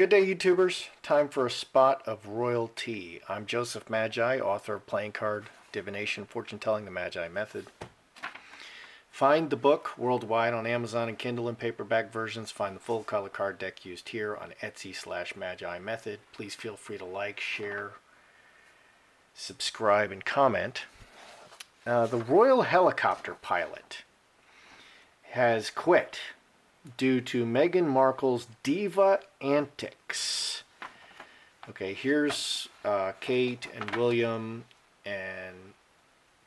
Good day, YouTubers. Time for a spot of royal tea. I'm Joseph Magi, author of Playing Card, Divination, Fortune Telling, the Magi Method. Find the book worldwide on Amazon and Kindle and paperback versions. Find the full color card deck used here on Etsy/Magi Method. Please feel free to like, share, subscribe, and comment. The royal helicopter pilot has quit due to Meghan Markle's Diva antics. Okay, here's Kate and William and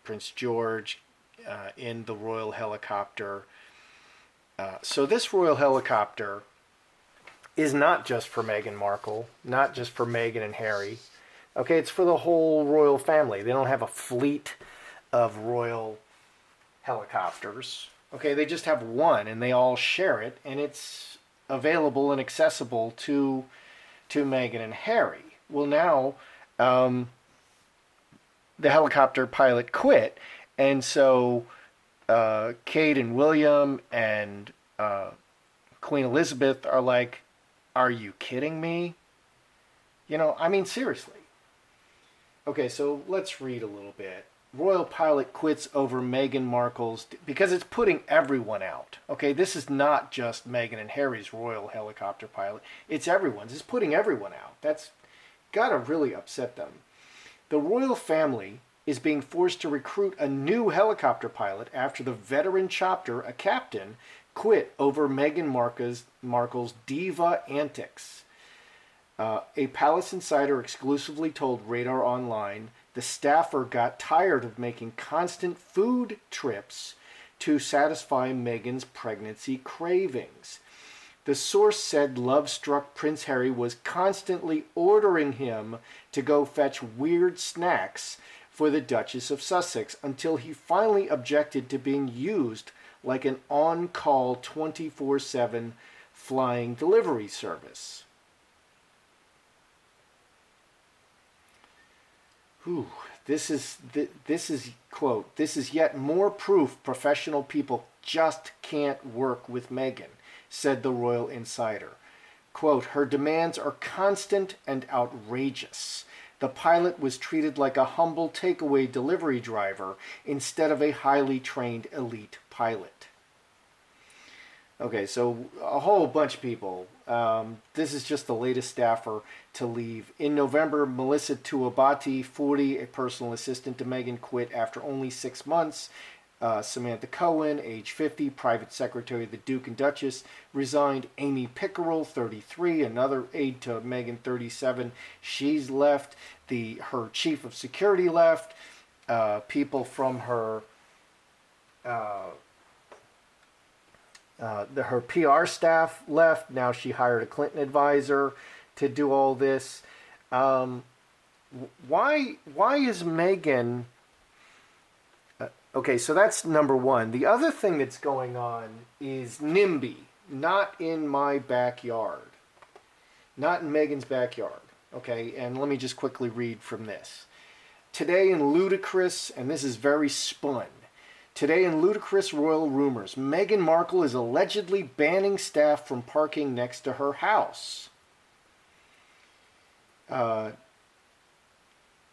Prince George in the royal helicopter. So this royal helicopter is not just for Meghan Markle, not just for Meghan and Harry. Okay, it's for the whole royal family. They don't have a fleet of royal helicopters. Okay, they just have one, and they all share it, and it's available and accessible to Meghan and Harry. Well, now the helicopter pilot quit, and so Kate and William and Queen Elizabeth are like, "Are you kidding me?" You know, I mean, seriously. Okay, so let's read a little bit. Royal pilot quits over Meghan Markle's, because it's putting everyone out. Okay, this is not just Meghan and Harry's royal helicopter pilot. It's everyone's. It's putting everyone out. That's got to really upset them. The royal family is being forced to recruit a new helicopter pilot after the veteran chopper, a captain, quit over Meghan Markle's Diva antics. A palace insider exclusively told Radar Online the staffer got tired of making constant food trips to satisfy Meghan's pregnancy cravings. The source said love-struck Prince Harry was constantly ordering him to go fetch weird snacks for the Duchess of Sussex until he finally objected to being used like an on-call 24/7 flying delivery service. Whew. This is quote, "This is yet more proof professional people just can't work with Meghan," said the royal insider. Quote, "Her demands are constant and outrageous. The pilot was treated like a humble takeaway delivery driver instead of a highly trained elite pilot." Okay, so a whole bunch of people. This is just the latest staffer to leave. In November, Melissa Tuabati, 40, a personal assistant to Meghan, quit after only 6 months. Samantha Cohen, age 50, private secretary of the Duke and Duchess, resigned. Amy Pickerel, 33, another aide to Meghan, 37. She's left. Her chief of security left. People from her her PR staff left. Now she hired a Clinton advisor to do all this. Why is Meghan... okay, so that's number one. The other thing that's going on is NIMBY, not in my backyard. Not in Meghan's backyard. Okay, and let me just quickly read from this. Today in ludicrous, and this is very spun, today in ludicrous royal rumors, Meghan Markle is allegedly banning staff from parking next to her house.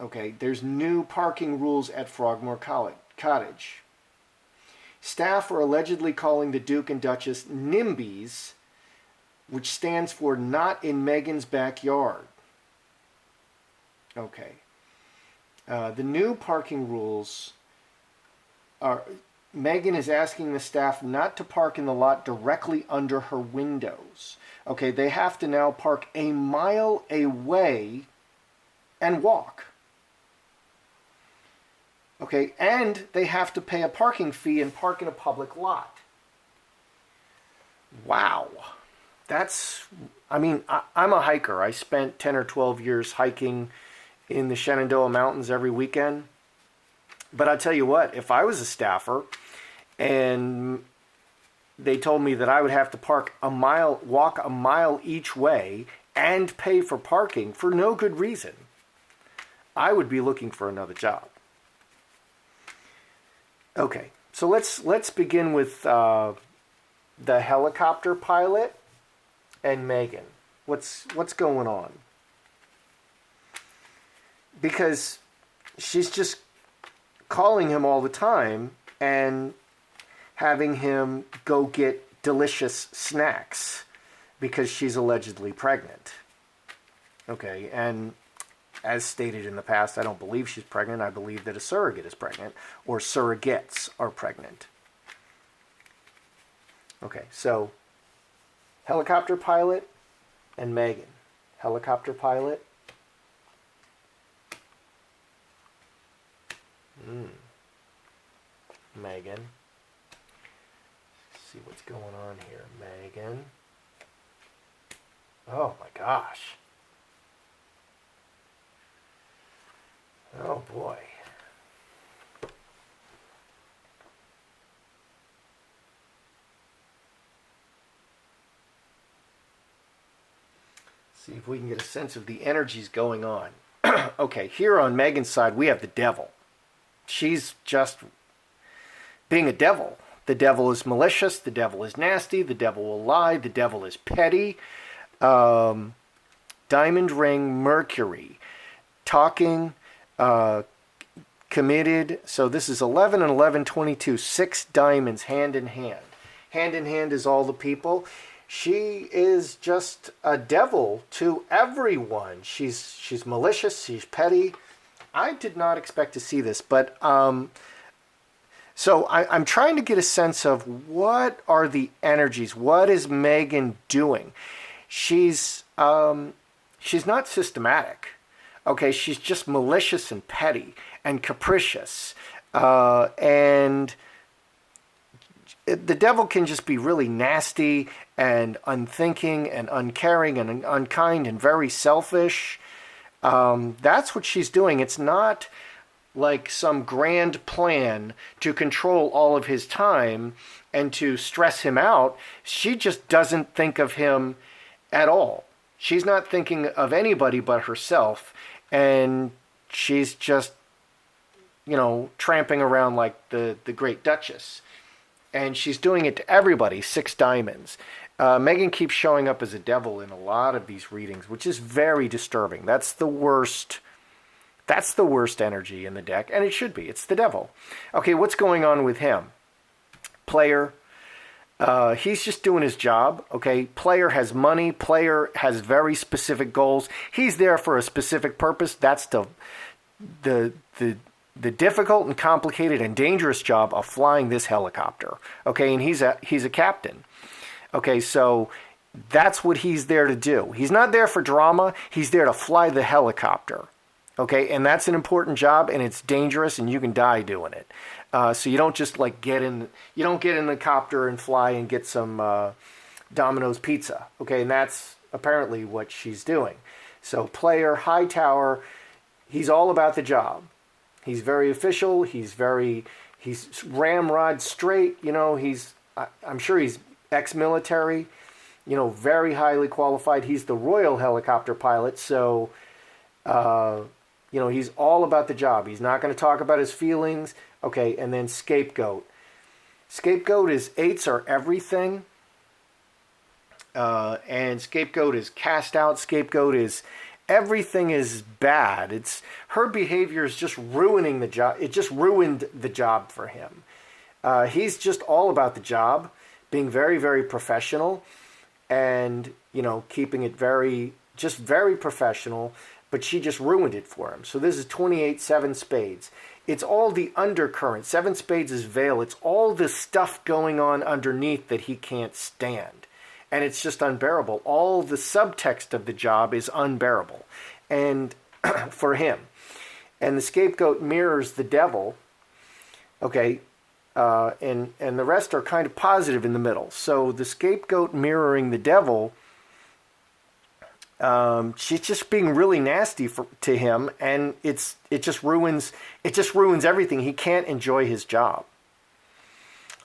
Okay, there's new parking rules at Frogmore Cottage. Staff are allegedly calling the Duke and Duchess NIMBYs, which stands for Not in Meghan's Backyard. Okay. The new parking rules are... Meghan is asking the staff not to park in the lot directly under her windows. Okay, they have to now park a mile away and walk. Okay, and they have to pay a parking fee and park in a public lot. Wow. That's, I mean, I'm a hiker. I spent 10 or 12 years hiking in the Shenandoah Mountains every weekend. But I'll tell you what, if I was a staffer and they told me that I would have to walk a mile each way and pay for parking for no good reason, I would be looking for another job. Okay, so let's begin with the helicopter pilot and Meghan. What's going on? Because she's just calling him all the time and having him go get delicious snacks because she's allegedly pregnant. Okay, and as stated in the past, I don't believe she's pregnant. I believe that a surrogate is pregnant, or surrogates are pregnant. Okay, so helicopter pilot and Meghan. Helicopter pilot. Meghan. Let's see what's going on here. Meghan. Oh my gosh. Oh boy. See if we can get a sense of the energies going on. Okay, here on Meghan's side, we have the devil. She's just being a devil. The devil is malicious. The devil is nasty. The devil will lie. The devil is petty. Diamond ring, Mercury. Talking, committed. So this is 11 and 11, 22. 6 diamonds hand in hand. Hand in hand is all the people. She is just a devil to everyone. She's malicious. She's petty. I did not expect to see this, but so I'm trying to get a sense of what are the energies. What is Meghan doing? She's not systematic. Okay, she's just malicious and petty and capricious, and the devil can just be really nasty and unthinking and uncaring and unkind and very selfish. That's what she's doing. It's not like some grand plan to control all of his time and to stress him out. She just doesn't think of him at all. She's not thinking of anybody but herself, and she's just, tramping around like the Great Duchess. And she's doing it to everybody. 6 diamonds. Meghan keeps showing up as a devil in a lot of these readings, which is very disturbing. That's the worst energy in the deck, and it should be. It's the devil. Okay, what's going on with him? Player. He's just doing his job. Okay, player has money. Player has very specific goals. He's there for a specific purpose. That's the difficult and complicated and dangerous job of flying this helicopter. Okay, and he's a captain. Okay, so that's what he's there to do. He's not there for drama. He's there to fly the helicopter. Okay, and that's an important job, and it's dangerous, and you can die doing it. So you don't just get in the copter and fly and get some Domino's pizza. Okay, and that's apparently what she's doing. So player, high tower, he's all about the job. He's very official. He's ramrod straight. I'm sure he's ex-military. Very highly qualified. He's the royal helicopter pilot. So, he's all about the job. He's not going to talk about his feelings. Okay, and then scapegoat. Scapegoat is 8s are everything. And scapegoat is cast out. Scapegoat is everything is bad. It's her behavior is just ruining the job. It just ruined the job for him. He's just all about the job, being very, very professional, and keeping it very professional. But she just ruined it for him. So this is 28, 7 spades. It's all the undercurrent. 7 spades is veil. It's all the stuff going on underneath that he can't stand. And it's just unbearable. All the subtext of the job is unbearable. And for him. And the scapegoat mirrors the devil. Okay. And the rest are kind of positive in the middle. So the scapegoat mirroring the devil, she's just being really nasty to him, and it just ruins everything. He can't enjoy his job.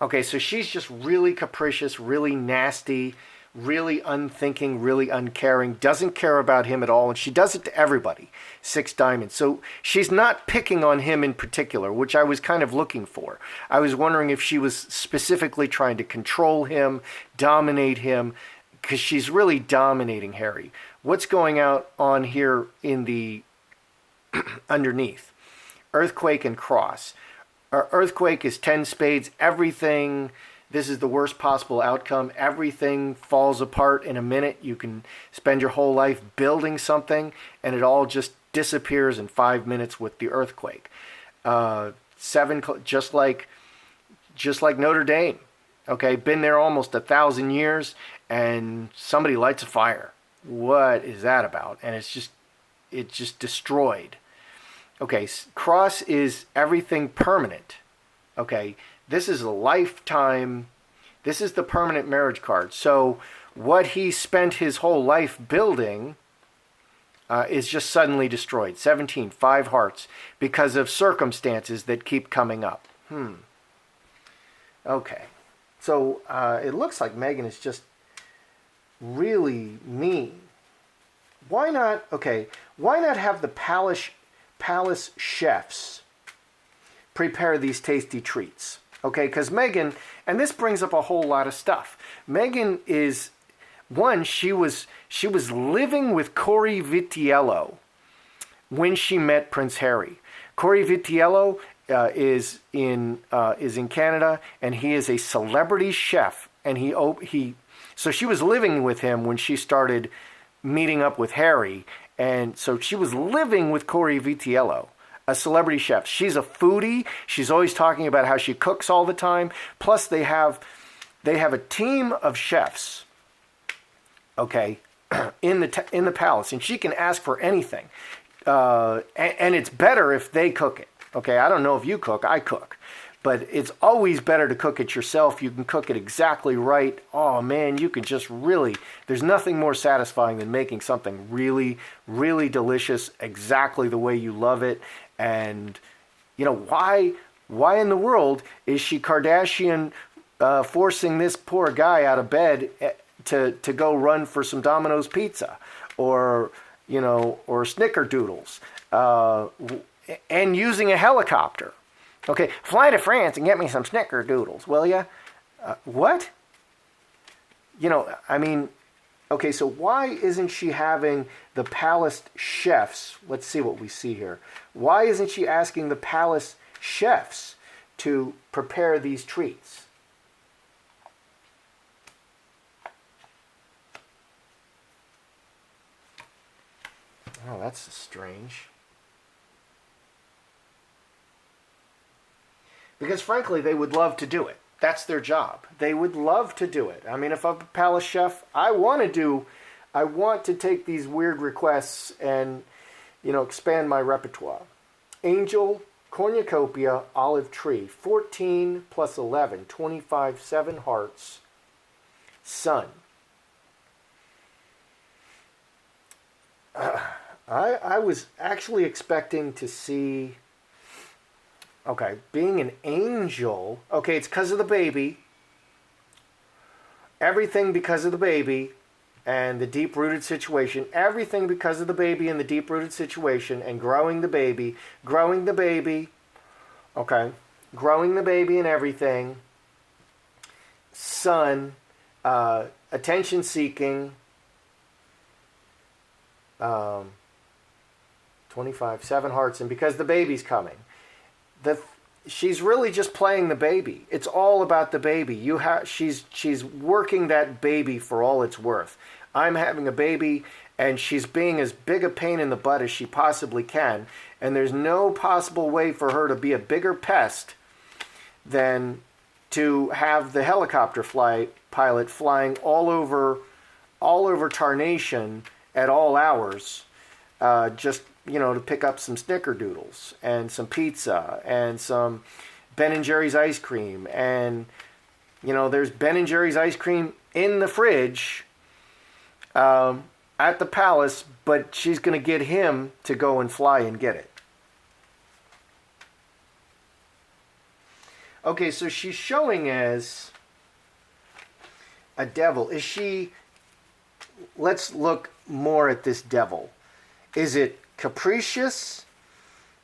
Okay, so she's just really capricious, really nasty, really unthinking, really uncaring, doesn't care about him at all, and she does it to everybody. 6 diamonds. So she's not picking on him in particular, which I was kind of looking for. I was wondering if she was specifically trying to control him, dominate him, because she's really dominating Harry. What's going on here in the underneath? Earthquake and cross. Earthquake is 10 spades. Everything, this is the worst possible outcome. Everything falls apart in a minute. You can spend your whole life building something, and it all just disappears in 5 minutes with the earthquake. Seven, just like Notre Dame. Okay, been there almost 1,000 years, and somebody lights a fire. What is that about? And it's just destroyed. Okay, cross is everything permanent. Okay, this is a lifetime. This is the permanent marriage card. So what he spent his whole life building is just suddenly destroyed. 17, 5 hearts, because of circumstances that keep coming up. Okay, so it looks like Meghan is just really mean. Why not? Okay, why not have the palace chefs prepare these tasty treats? Okay, because Meghan, and this brings up a whole lot of stuff. Meghan is one. She was living with Corey Vitiello when she met Prince Harry. Corey Vitiello is in Canada, and he is a celebrity chef. And so she was living with him when she started meeting up with Harry, and so she was living with Corey Vitiello, a celebrity chef. She's a foodie. She's always talking about how she cooks all the time. Plus, they have a team of chefs, okay, in the palace, and she can ask for anything, and it's better if they cook it. Okay, I don't know if you cook. I cook. But it's always better to cook it yourself. You can cook it exactly right. Oh, man, you can just really, there's nothing more satisfying than making something really, really delicious, exactly the way you love it. And, you know, why in the world is she Kardashian forcing this poor guy out of bed to go run for some Domino's pizza or, you know, or snickerdoodles and using a helicopter? Okay, fly to France and get me some snickerdoodles, will ya? What? You know, I mean, okay, so why isn't she having the palace chefs? Let's see what we see here. Why isn't she asking the palace chefs to prepare these treats? Oh, that's strange. Because frankly, they would love to do it. That's their job. They would love to do it. I mean, if I'm a palace chef, I want to take these weird requests and, you know, expand my repertoire. Angel, cornucopia, olive tree, 14 plus 11, 25, 7 hearts, sun. I was actually expecting to see... Okay, being an angel. Okay, it's because of the baby. Everything because of the baby and the deep-rooted situation. Everything because of the baby and the deep-rooted situation and growing the baby. Growing the baby. Okay, growing the baby and everything. Son. Attention-seeking. 25, 7 hearts. And because the baby's coming. She's really just playing the baby. It's all about the baby. She's working that baby for all it's worth. I'm having a baby, and she's being as big a pain in the butt as she possibly can. And there's no possible way for her to be a bigger pest than to have the helicopter pilot flying all over Tarnation at all hours, just, you know, to pick up some snickerdoodles and some pizza and some Ben & Jerry's ice cream. And, you know, there's Ben & Jerry's ice cream in the fridge at the palace, but she's going to get him to go and fly and get it. Okay, so she's showing as a devil. Is she... Let's look more at this devil. Is it capricious?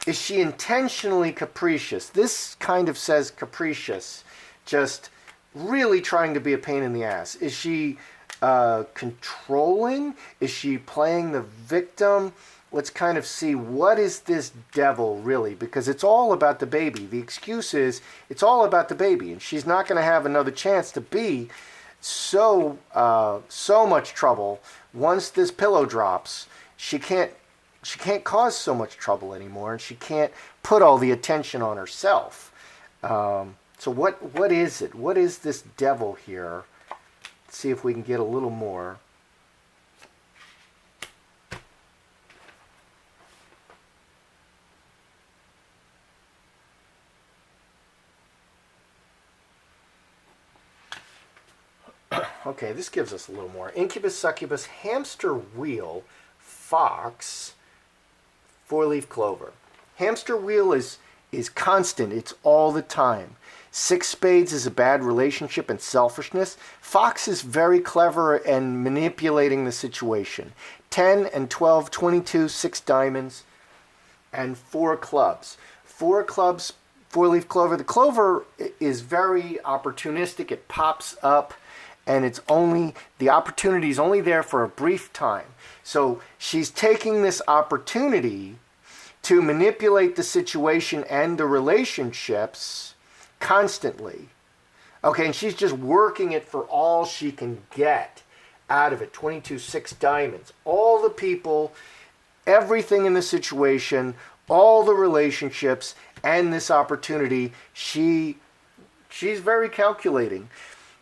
Is she intentionally capricious? This kind of says capricious, just really trying to be a pain in the ass. Is she controlling? Is she playing the victim? Let's kind of see, what is this devil really? Because it's all about the baby. The excuse is it's all about the baby, and she's not going to have another chance to be so much trouble once this pillow drops. She can't cause so much trouble anymore, and she can't put all the attention on herself. So what is it? What is this devil here? Let's see if we can get a little more. Okay, this gives us a little more. Incubus, succubus, hamster wheel, fox, four-leaf clover. Hamster wheel is constant. It's all the time. Six spades is a bad relationship and selfishness. Fox is very clever and manipulating the situation. 10 and 12, 22, 6 diamonds, and 4 clubs. 4 clubs, four-leaf clover. The clover is very opportunistic. It pops up, and it's only, the opportunity is only there for a brief time. So she's taking this opportunity to manipulate the situation and the relationships constantly. Okay, and she's just working it for all she can get out of it. 22, 6 diamonds. All the people, everything in the situation, all the relationships, and this opportunity, she's very calculating.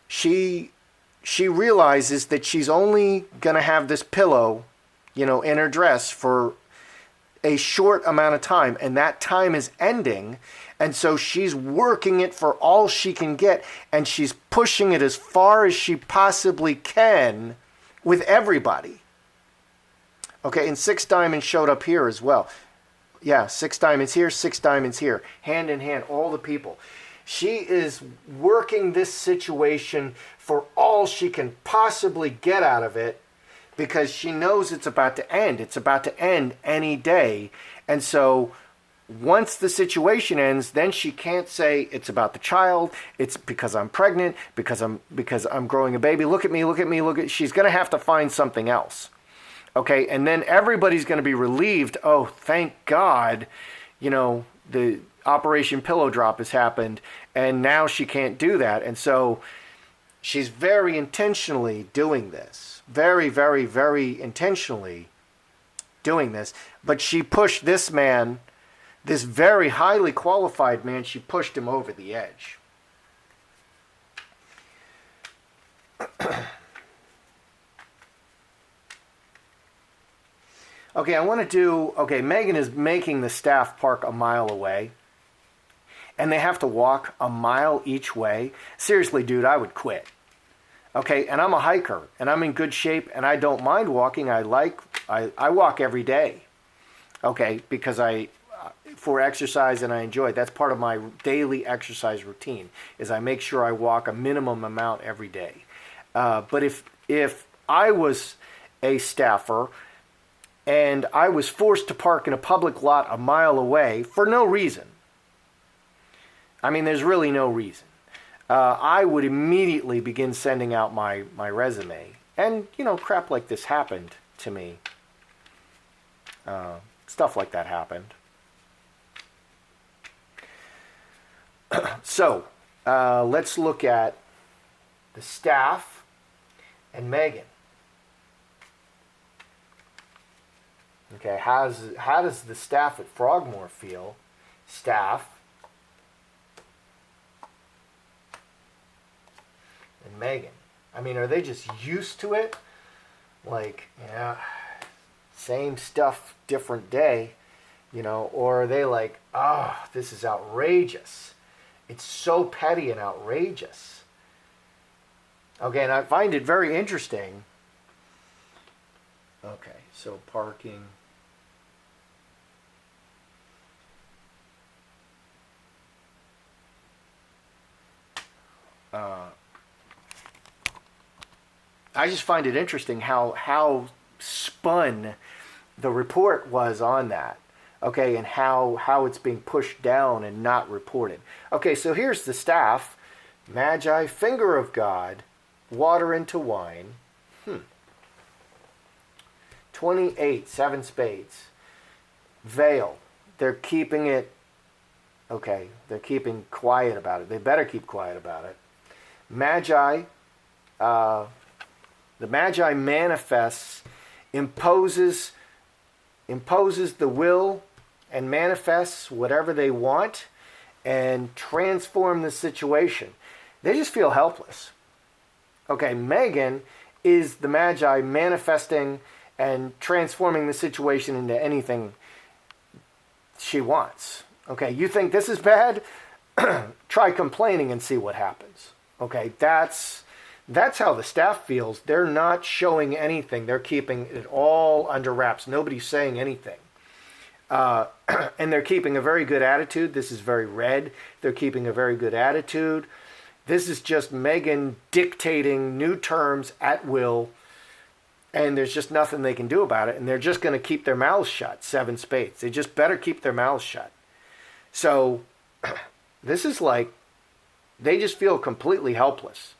She realizes that she's only going to have this pillow, in her dress for a short amount of time, and that time is ending, and so she's working it for all she can get, and she's pushing it as far as she possibly can with everybody. Okay, and 6 diamonds showed up here as well. Yeah, 6 diamonds here, 6 diamonds here, hand in hand, all the people. She is working this situation for all she can possibly get out of it, because she knows it's about to end. It's about to end any day. And so once the situation ends, then she can't say it's about the child, it's because I'm pregnant, because I'm growing a baby. Look at me. She's going to have to find something else. Okay? And then everybody's going to be relieved. Oh, thank God, the Operation Pillow Drop has happened, and now she can't do that. And so she's very intentionally doing this. Very, very, very intentionally doing this. But she pushed this man, this very highly qualified man, she pushed him over the edge. Okay, Meghan is making the staff park a mile away. And they have to walk a mile each way. Seriously, dude, I would quit. Okay, and I'm a hiker, and I'm in good shape, and I don't mind walking. I walk every day. Okay, because for exercise, and I enjoy it. That's part of my daily exercise routine, is I make sure I walk a minimum amount every day. But if I was a staffer and I was forced to park in a public lot a mile away for no reason, I mean, there's really no reason, I would immediately begin sending out my resume. And, crap like this happened to me. Stuff like that happened. So, let's look at the staff and Meghan. Okay, how does the staff at Frogmore feel? Staff and Meghan. I mean, are they just used to it? Like, same stuff, different day, or are they like, this is outrageous. It's so petty and outrageous. Okay, and I find it very interesting. Okay, so parking. I just find it interesting how spun the report was on that. Okay, and how it's being pushed down and not reported. Okay, so here's the staff. Magi, finger of God, water into wine. 28, 7 spades. Veil. They're keeping it, okay, they're keeping quiet about it. They better keep quiet about it. Magi, the Magi manifests, imposes the will and manifests whatever they want and transform the situation. They just feel helpless. Okay, Meghan is the Magi manifesting and transforming the situation into anything she wants. Okay, you think this is bad? Try complaining and see what happens. Okay, that's how the staff feels. They're not showing anything. They're keeping it all under wraps. Nobody's saying anything. And they're keeping a very good attitude. This is very red. They're keeping a very good attitude. This is just Meghan dictating new terms at will, and there's just nothing they can do about it, and they're just going to keep their mouths shut, 7 spades. They just better keep their mouths shut. So this is like, they just feel completely helpless,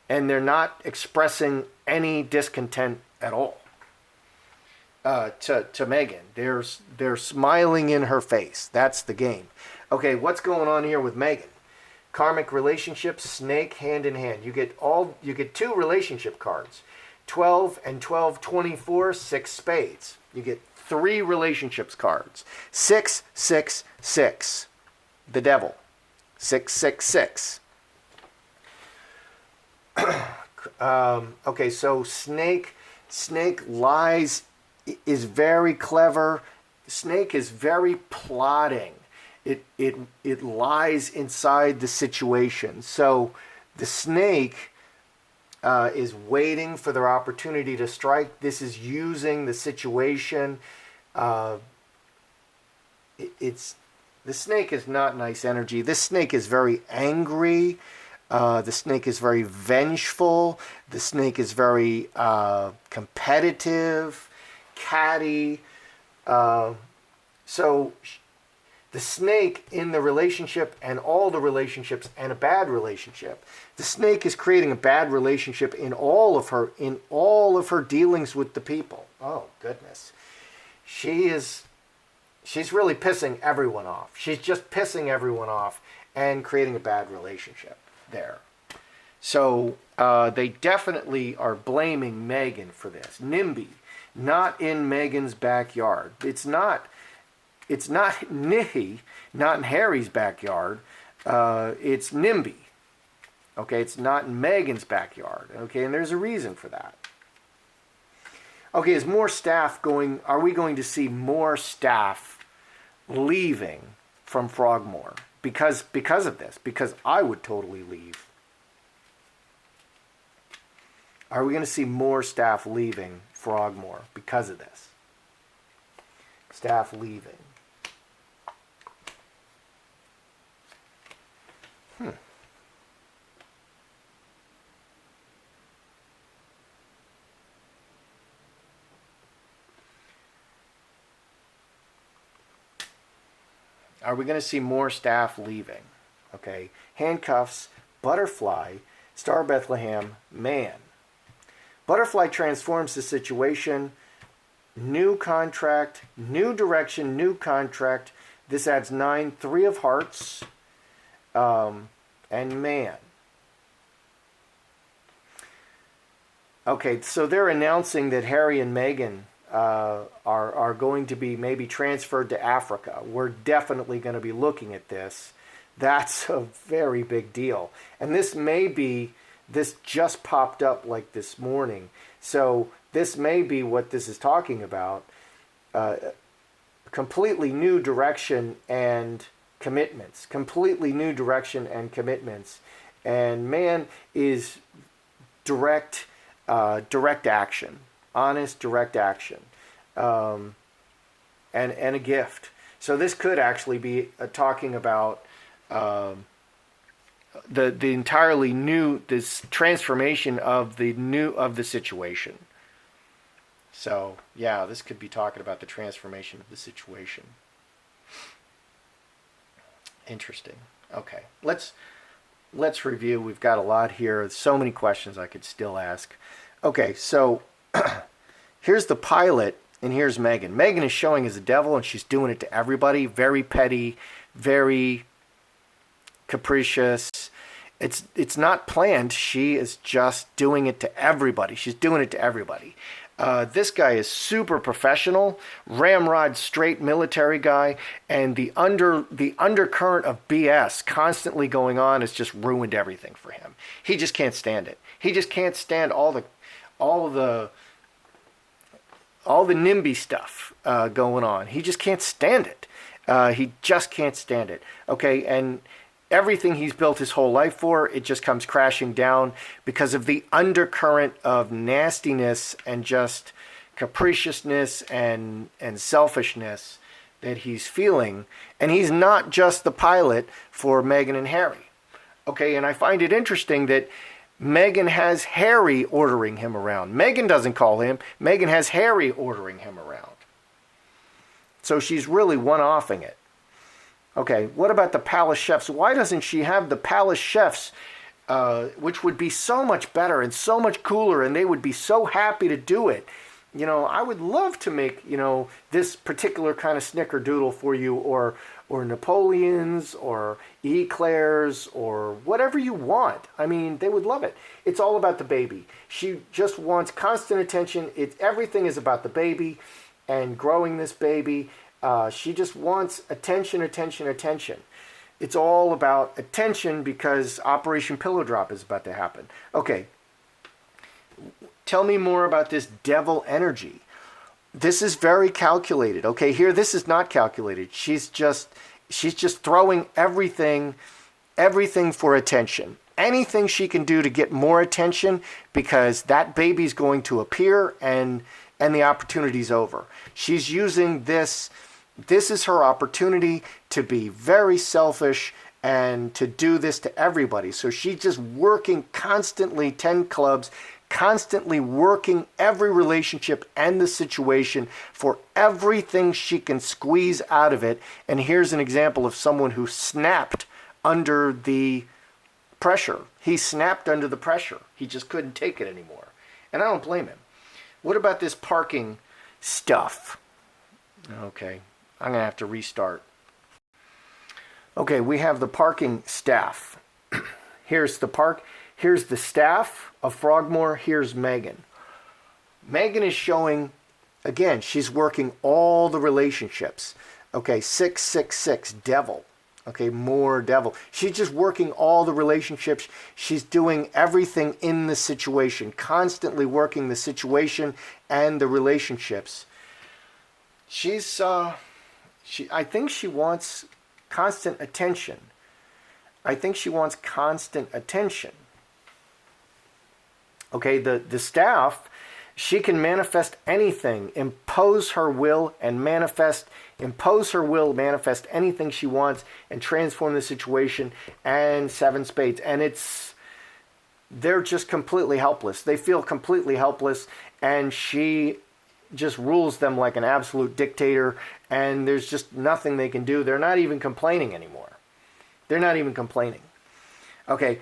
and they're not expressing any discontent at all to Meghan. They're smiling in her face. That's the game. Okay, what's going on here with Meghan? Karmic relationships, snake, hand in hand. You get 2 relationship cards. 12 and 12, 24, 6 spades. You get 3 relationships cards. 6, 6, 6. The devil. 6, 6, 6. Okay, so snake lies, is very clever. Snake is very plotting. It lies inside the situation. So the snake is waiting for their opportunity to strike. This is using the situation. The snake is not nice energy. This snake is very angry. The snake is very vengeful. The snake is very competitive, catty. So the snake in the relationship and all the relationships and a bad relationship. The snake is creating a bad relationship in all of her dealings with the people. Oh goodness. She's really pissing everyone off. She's just pissing everyone off and creating a bad relationship there. So they definitely are blaming Meghan for this. NIMBY, not in Meghan's backyard. It's not Nihi, not in Harry's backyard. It's NIMBY. Okay, it's not in Meghan's backyard. Okay, and there's a reason for that. Okay, is more staff going? Are we going to see more staff leaving from Frogmore because of this? Because I would totally leave. Are we going to see more staff leaving Frogmore because of this? Staff leaving. Are we going to see more staff leaving? Okay. Handcuffs, Butterfly, Star Bethlehem, Man. Butterfly transforms the situation. New contract, new direction, new contract. This adds 9, 3 of hearts, and Man. Okay, so they're announcing that Harry and Meghan are going to be maybe transferred to Africa. We're definitely going to be looking at this. That's a very big deal. And this just popped up like this morning. So this may be what this is talking about. Completely new direction and commitments. Completely new direction and commitments. And Man is direct action. Honest, direct action, and a gift. So this could actually be talking about the entirely new, this transformation of the situation. So yeah, this could be talking about the transformation of the situation. Interesting. Okay, let's review. We've got a lot here. So many questions I could still ask. Okay, so here's the pilot, and here's Meghan. Meghan is showing as a devil, and she's doing it to everybody. Very petty, very capricious. It's not planned. She is just doing it to everybody. She's doing it to everybody. This guy is super professional, ramrod straight military guy, and the undercurrent of BS constantly going on has just ruined everything for him. He just can't stand it. He just can't stand all the NIMBY stuff going on. He just can't stand it. He just can't stand it. Okay, and everything he's built his whole life for, it just comes crashing down because of the undercurrent of nastiness and just capriciousness and selfishness that he's feeling. And he's not just the pilot for Meghan and Harry. Okay, and I find it interesting that Meghan has Harry ordering him around. Meghan doesn't call him. Meghan has Harry ordering him around. So she's really one-offing it. Okay, what about the palace chefs? Why doesn't she have the palace chefs, which would be so much better and so much cooler, and they would be so happy to do it? You know, I would love to make, you know, this particular kind of snickerdoodle for you, or Napoleons, or eclairs, or whatever you want. I mean, they would love it. It's all about the baby. She just wants constant attention. Everything is about the baby and growing this baby. She just wants attention, attention, attention. It's all about attention because Operation Pillow Drop is about to happen. Okay, tell me more about this devil energy. This is very calculated. Okay, here this is not calculated. She's just throwing everything for attention. Anything she can do to get more attention because that baby's going to appear and the opportunity's over. She's using this. This is her opportunity to be very selfish and to do this to everybody. So she's just working constantly, 10 clubs, constantly working every relationship and the situation for everything she can squeeze out of it. And here's an example of someone who snapped under the pressure. He snapped under the pressure. He just couldn't take it anymore. And I don't blame him. What about this parking stuff? Okay. I'm going to have to restart. Okay, we have the parking staff. Here's the staff of Frogmore. Here's Meghan. Meghan is showing, again, she's working all the relationships. Okay, 666, devil. Okay, more devil. She's just working all the relationships. She's doing everything in the situation, constantly working the situation and the relationships. I think she wants constant attention. Okay, the staff, she can manifest anything, impose her will, manifest anything she wants, and transform the situation, and 7 spades. And they're just completely helpless. They feel completely helpless, and she just rules them like an absolute dictator, and there's just nothing they can do. They're not even complaining anymore. They're not even complaining. Okay,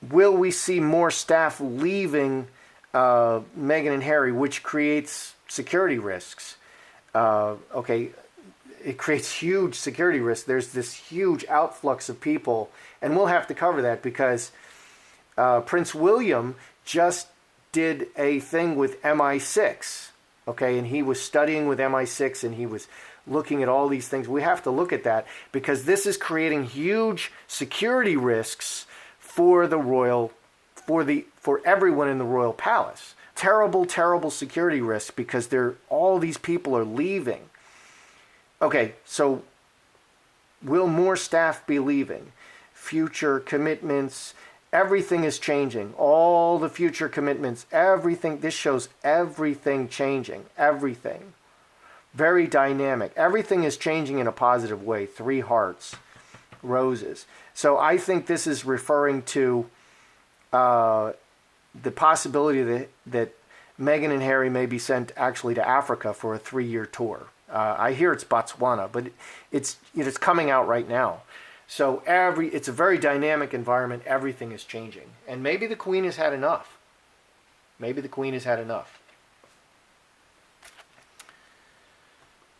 will we see more staff leaving Meghan and Harry, which creates security risks? Okay, it creates huge security risks. There's this huge outflux of people, and we'll have to cover that because Prince William just did a thing with MI6. Okay, and he was studying with MI6 and he was looking at all these things. We have to look at that because this is creating huge security risks for everyone in the royal palace. Terrible, terrible security risks because all these people are leaving. Okay, so will more staff be leaving? Future commitments. Everything is changing. All the future commitments, everything. This shows everything changing. Everything. Very dynamic. Everything is changing in a positive way. 3 hearts. Roses. So I think this is referring to the possibility that Meghan and Harry may be sent actually to Africa for a 3-year tour. I hear it's Botswana, but it's coming out right now. So it's a very dynamic environment. Everything is changing. And maybe the Queen has had enough. Maybe the queen has had enough.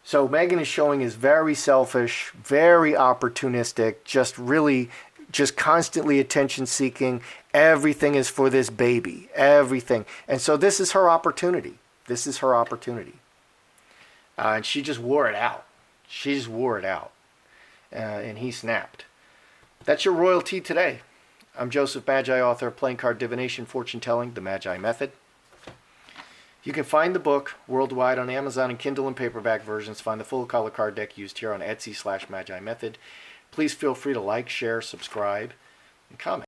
So Meghan is showing is very selfish, very opportunistic, just constantly attention seeking. Everything is for this baby, everything. And so this is her opportunity. This is her opportunity. And she just wore it out. She just wore it out. And he snapped. That's your royalty today. I'm Joseph Magi, author of Playing Card Divination, Fortune Telling, The Magi Method. You can find the book worldwide on Amazon and Kindle and paperback versions. Find the full color card deck used here on Etsy/Magi Method. Please feel free to like, share, subscribe, and comment.